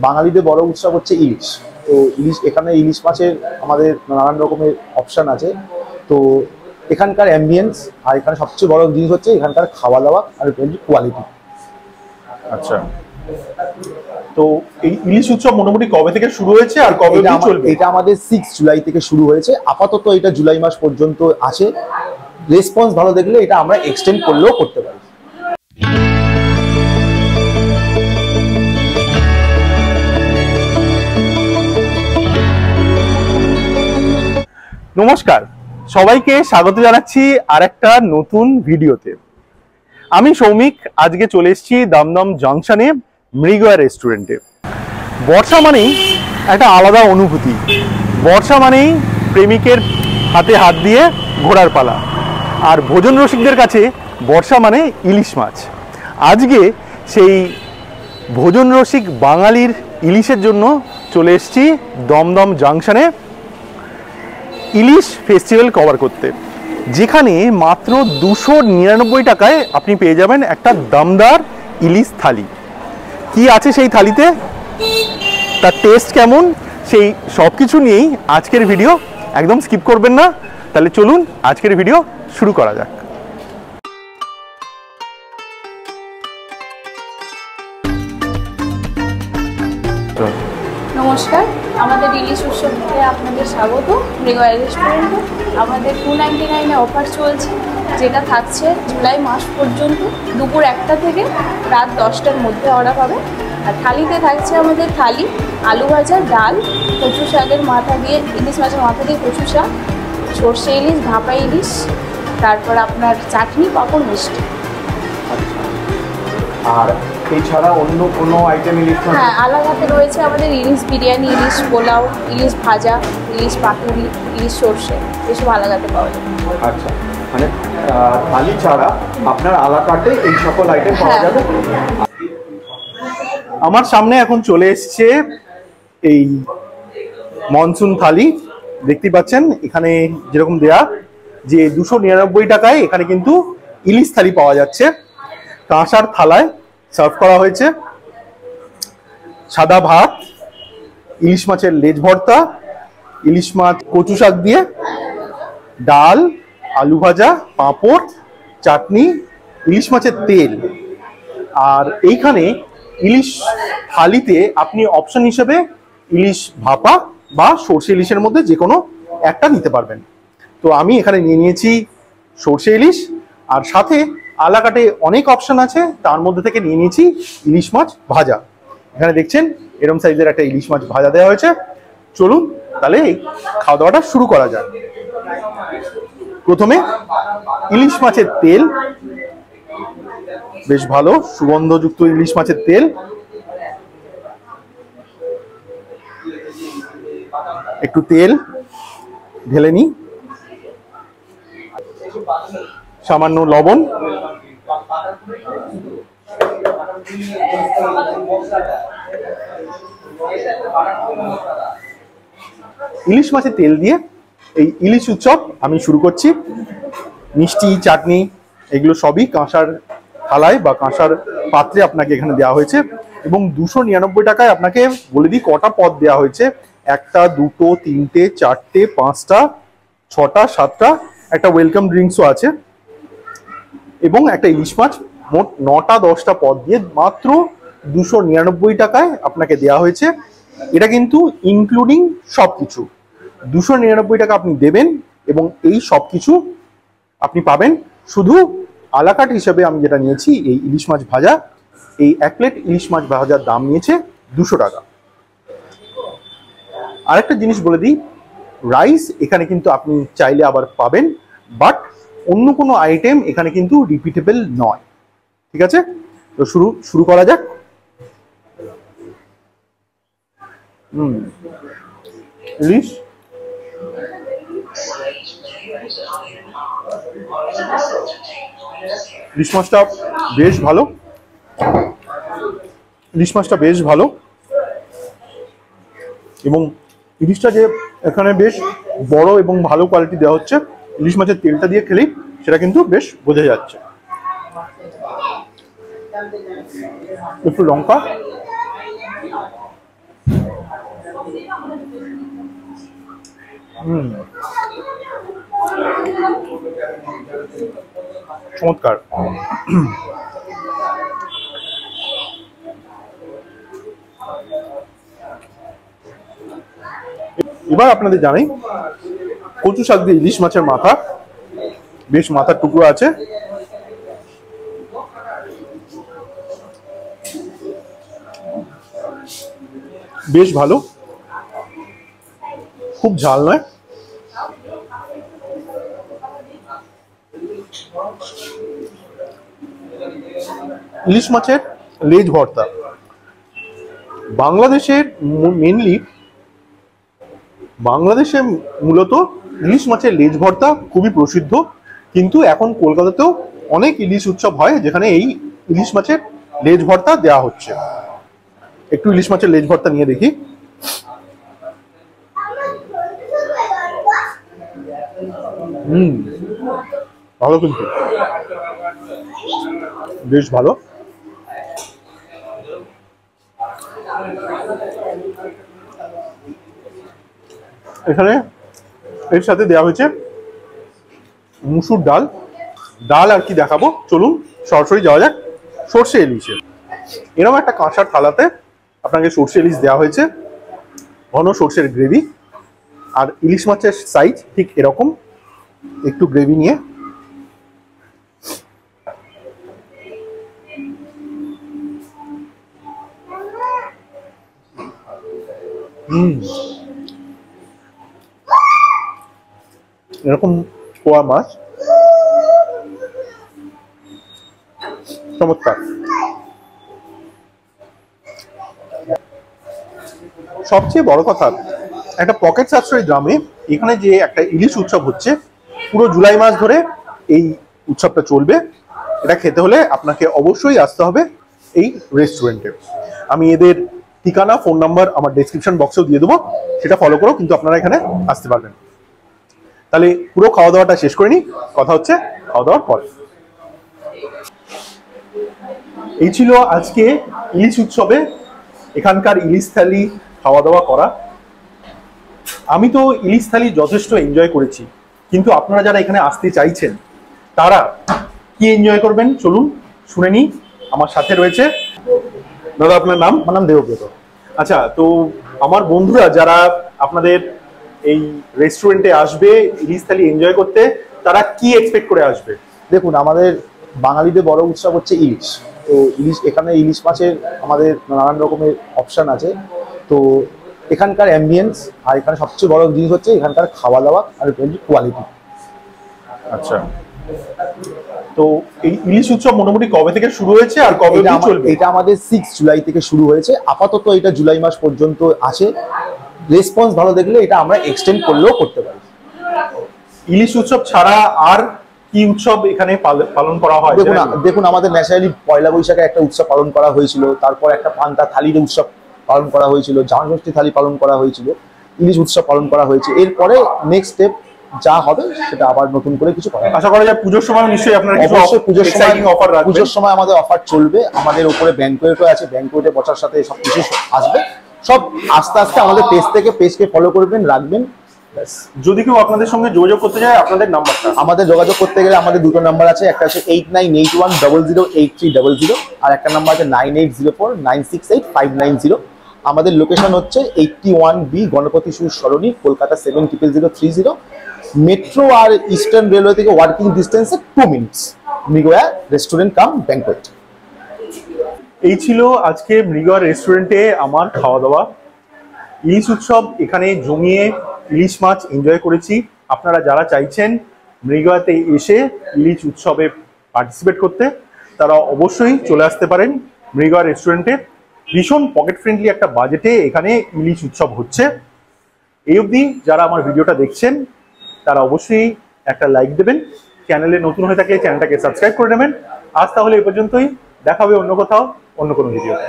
বাঙালিদের বড় উৎসব হচ্ছে ইলিশ। তো ইলিশ, এখানে ইলিশ মাছের আমাদের নানান রকমের অপশান আছে। তো এখানকার অ্যাম্বিয়েন্স আর এখানে সবচেয়ে বড় জিনিস হচ্ছে এখানকার খাওয়া দাওয়া আর কোয়ালিটি। আচ্ছা, তো এই ইলিশ উৎসব মোটামুটি কবে থেকে শুরু হয়েছে আর কবে অবধি চলবে? এটা আমাদের 6 জুলাই থেকে শুরু হয়েছে, আপাতত এটা জুলাই মাস পর্যন্ত আছে। রেসপন্স ভালো দেখলে এটা আমরা এক্সটেন্ড করলেও করতে পারি। নমস্কার, সবাইকে স্বাগত জানাচ্ছি আরেকটা নতুন ভিডিওতে। আমি সৌমিক, আজকে চলে এসেছি দমদম জংশনে মৃগয়া রেস্টুরেন্টে। বর্ষা মানেই একটা আলাদা অনুভূতি। বর্ষা মানেই প্রেমিকের হাতে হাত দিয়ে ঘোরার পালা, আর ভোজন রসিকদের কাছে বর্ষা মানে ইলিশ মাছ। আজকে সেই ভোজন রসিক বাঙালির ইলিশের জন্য চলে এসেছি দমদম জংশনে ইলিশ ফেস্টিভ্যাল কভার করতে, যেখানে মাত্র 299 টাকায় আপনি পেয়ে যাবেন একটা দমদার ইলিশ থালি। কি আছে সেই থালিতে, তার টেস্ট কেমন, সেই সব কিছু নিয়েই আজকের ভিডিও। একদম স্কিপ করবেন না। তাহলে চলুন আজকের ভিডিও শুরু করা যাক। নমস্কার, আমাদের ইলিশ উৎসবকে আপনাদের স্বাগত মৃগয়া রেস্টুরেন্টে। আমাদের 299-এ অফার চলছে, যেটা থাকছে জুলাই মাস পর্যন্ত। দুপুর 1টা থেকে রাত 10টার মধ্যে অর্ডার হবে। আর থালিতে থাকছে আমাদের থালি, আলু ভাজা, ডাল, কচু শাকের মাথা দিয়ে, ইলিশ মাছের মাথা দিয়ে কচু শাক, সর্ষে ইলিশ, ভাপা ইলিশ, তারপর আপনার চাটনি, পাঁপড়, মিষ্টি। আর এছাড়া অন্য কোনো আইটেম ইলিশ? হ্যাঁ, আলাদাতে রয়েছে আমাদের ইলিশ বিরিয়ানি, ইলিশ পোলাও, ইলিশ ভাজা, ইলিশ পাতুরি, ইলিশ সর্ষে, এসব আলাদাতে পাওয়া যায়। আচ্ছা, মানে থালি ছাড়া আপনার আলাকাটে এই সকল আইটেম পাওয়া যাবে। আমার সামনে এখন চলে এসছে এই মনসুন থালি। দেখতে পাচ্ছেন এখানে যেরকম দেয়া যে 299 টাকায় এখানে কিন্তু ইলিশ থালি পাওয়া যাচ্ছে। কাঁসার থালায় সার্ভ করা হয়েছে সাদা ভাত, ইলিশ মাছের লেজ ভর্তা, ইলিশ মাছ কচু শাক দিয়ে, ডাল, আলু ভাজা, পাঁপড়, চাটনি, ইলিশ মাছের তেল। আর এইখানে ইলিশ থালিতে আপনি অপশন হিসেবে ইলিশ ভাপা বা সর্ষে ইলিশের মধ্যে যে কোনো একটা নিতে পারবেন। তো আমি এখানে নিয়ে নিয়েছি সর্ষে ইলিশ, আর সাথে আলাকাটে অনেক অপশন আছে, তার মধ্যে থেকে নিয়ে নিয়েছি ইলিশ মাছ ভাজা। এখানে দেখছেন এরকম সাইজের একটা ইলিশ মাছ ভাজা দেওয়া হয়েছে। চলুন তাহলে খাওয়া দাওয়াটা শুরু করা যাক। প্রথমে ইলিশ মাছের তেল, বেশ ভালো সুগন্ধযুক্ত ইলিশ মাছের তেল। একটু তেল ঢেলে নিই, সামান্য লবণ, ইলিশ মাছের তেল দিয়ে এই ইলিশ উৎসব আমি শুরু করছি। মিষ্টি, চাটনি এগুলো সবই কাঁসার থালায় বা কাঁসার পাত্রে আপনাকে এখানে দেওয়া হয়েছে। এবং 299 টাকায় আপনাকে বলে দিই কটা পদ দেওয়া হয়েছে। 1টা, 2টো, 3টে, 4টে, 5টা, 6টা, 7টা, একটা ওয়েলকাম ড্রিঙ্কসও আছে এবং একটা ইলিশ মাছ। মোট 9টা 10টা পদ দিয়ে মাত্র 299 টাকায় আপনাকে দেওয়া হয়েছে। এটা কিন্তু ইনক্লুডিং সবকিছু 299 টাকা আপনি দেবেন এবং এই সবকিছু আপনি পাবেন। শুধু আলাকাট হিসেবে আমি যেটা নিয়েছি এই ইলিশ মাছ ভাজা, এই 1 প্লেট ইলিশ মাছ ভাজার দাম নিয়েছে 200 টাকা। আরেকটা জিনিস বলে দিই, রাইস এখানে কিন্তু আপনি চাইলে আবার পাবেন, বাট অন্য কোনো আইটেম এখানে কিন্তু রিপিটেবল নয়। ঠিক আছে, তো শুরু করা যাক। ইলিশ ইলিশ মাছটা বেশ ভালো, ইলিশ মাছটা বেশ ভালো এবং ইলিশটা যে এখানে বেশ বড় এবং ভালো কোয়ালিটি দেওয়া হচ্ছে, ইলিশ মাছের তেলটা দিয়ে খেলেই সেটা কিন্তু বেশ বোঝা যাচ্ছে। একটু লঙ্কা, চমৎকার। এবার আপনাদের জানাই কচু শাক দিয়ে ইলিশ মাছের মাথা, বেশ মাথার টুকরো আছে। বেশ ভালো, খুব ঝাল নয়। ইলিশ মাছের লেজ ভর্তা বাংলাদেশের বাংলাদেশে মূলত ইলিশ মাছের লেজ ভর্তা খুবই প্রসিদ্ধ, কিন্তু এখন কলকাতাতেও অনেক ইলিশ উৎসব হয় যেখানে এই ইলিশ মাছের লেজ ভর্তা দেওয়া হচ্ছে। একটু ইলিশ মাছের লেজ ভর্তা নিয়ে দেখি। ভালো, কিন্তু বেশ ভালো। এখানে এর সাথে দেওয়া হয়েছে মুসুর ডাল। আর কি দেখাবো, চলুন সরাসরি যাওয়া যাক সর্ষে ইলিশে। এরকম একটা কাঁসার থালাতে আপনাকে সর্ষে ইলিশ দেওয়া হয়েছে, ঘন সর্ষের গ্রেভি, আর ইলিশ মাছের সাইজ ঠিক এরকম, একটু গ্রেভি নিয়ে। এরকম পোয়া মাছ, চমৎকার। সবচেয়ে বড় কথা, একটা পকেট সাশ্রয়ী গ্রামে এখানে যে একটা ইলিশ উৎসব হচ্ছে, পুরো জুলাই মাস ধরে এই উৎসবটা চলবে। এটা খেতে হলে আপনাকে অবশ্যই আসতে হবে এই রেস্টুরেন্টে। আমি এদের ঠিকানা, ফোন নাম্বার আমার ডেসক্রিপশন বক্সেও দিয়ে দেবো, সেটা ফলো করো, কিন্তু আপনারা এখানে আসতে পারবেন। তাহলে পুরো খাওয়া দাওয়াটা শেষ করে নিই, কথা হচ্ছে খাওয়া দাওয়ার পর। এই ছিল আজকে ইলিশ উৎসবে এখানকার ইলিশ থালি খাওয়া দাওয়া করা। আমি তো ইলিশ থালি যথেষ্ট এনজয় করেছি, কিন্তু আপনারা যারা এখানে আসতে চাইছেন তারা কি এনজয় করবেন চলুন শুনে নিই। আমার সাথে রয়েছে দাদা, আপনার নাম? আমার নাম দেবব্রত। আচ্ছা, তো আমার বন্ধুরা যারা আপনাদের এই রেস্টুরেন্টে আসবে ইলিশ থালি এনজয় করতে, তারা কি এক্সপেক্ট করে আসবে? দেখুন, আমাদের বাঙালিদের বড় উৎসব হচ্ছে ইলিশ। তো এখানে ইলিশ মাছের আমাদের নানান রকমের অপশান আছে। তো এখানকার অ্যাম্বিয়েন্স আর এখানে সবচেয়ে বড় জিনিস হচ্ছে এখানকার খাওয়া দাওয়া আর কোয়ালিটি। আচ্ছা, তো এই ইলিশ উৎসব মোটামুটি কবে থেকে শুরু হয়েছে আর কবে অবধি চলবে? এটা আমাদের 6 জুলাই থেকে শুরু হয়েছে। আপাতত এটা জুলাই মাস পর্যন্ত আছে। রেসপন্স ভালো দেখলে এটা আমরা এক্সটেন্ড করলেও করতে পারি। ইলিশ উৎসব ছাড়া আর কি উৎসব এখানে পালন করা হয়? দেখুন, আমাদের ন্যাচারালি পয়লা বৈশাখে একটা উৎসব পালন করা হয়েছিল, তারপর একটা পান্তা থালির উৎসব পালন করা হয়েছিল, জামাষষ্ঠী থালি পালন করা হয়েছিল, ইলিশ উৎসব পালন করা হয়েছে। এরপরে নেক্সট স্টেপ যা হবে সেটা আবার নতুন করে কিছু করা। আশা করা যায় পুজোর সময় নিশ্চয়ই আপনারা অবশ্যই পুজোর সময় আমাদের অফার চলবে। আমাদের উপরে ব্যাংকোয়েটও আছে, ব্যাংকোয়েটে বসার সাথে সবকিছু আসবে। সব আস্তে আস্তে আমাদের পেজকে ফলো করবেন, রাখবেন। যদি কেউ আপনাদের সঙ্গে যোগাযোগ করতে চায়, আপনাদের নাম্বারটা? আমাদের যোগাযোগ করতে গেলে আমাদের দুটো নাম্বার আছে, একটা হচ্ছে 8981008300 আর একটা নাম্বার আছে 9804968590। আমাদের লোকেশন হচ্ছে 81B গণপতি সুর সরণি, কলকাতা 700030। মেট্রো আর ইস্টার্ন রেলওয়ে থেকে ওয়ার্কিং ডিস্টেন্সে 2 minutes. Mrigaya restaurant cum banquet. এই ছিল আজকে মৃগয়া রেস্টুরেন্টে আমার খাওয়া দাওয়া। ইলিশ উৎসব এখানে জমিয়ে ইলিশ মাছ এনজয় করেছি। আপনারা যারা চাইছেন মৃগয়াতে এসে ইলিশ উৎসবে পার্টিসিপেট করতে, তারা অবশ্যই চলে আসতে পারেন মৃগয়া রেস্টুরেন্টে। ভীষণ পকেট ফ্রেন্ডলি একটা বাজেটে এখানে ইলিশ উৎসব হচ্ছে। এই অবধি যারা আমার ভিডিওটা দেখছেন তারা অবশ্যই একটা লাইক দেবেন, চ্যানেলে নতুন হয়ে থাকলে চ্যানেলটাকে সাবস্ক্রাইব করে নেবেন। আজ তাহলে এই পর্যন্তই, দেখা হবে অন্য কোথাও অন্য কোনো ভিডিওতে।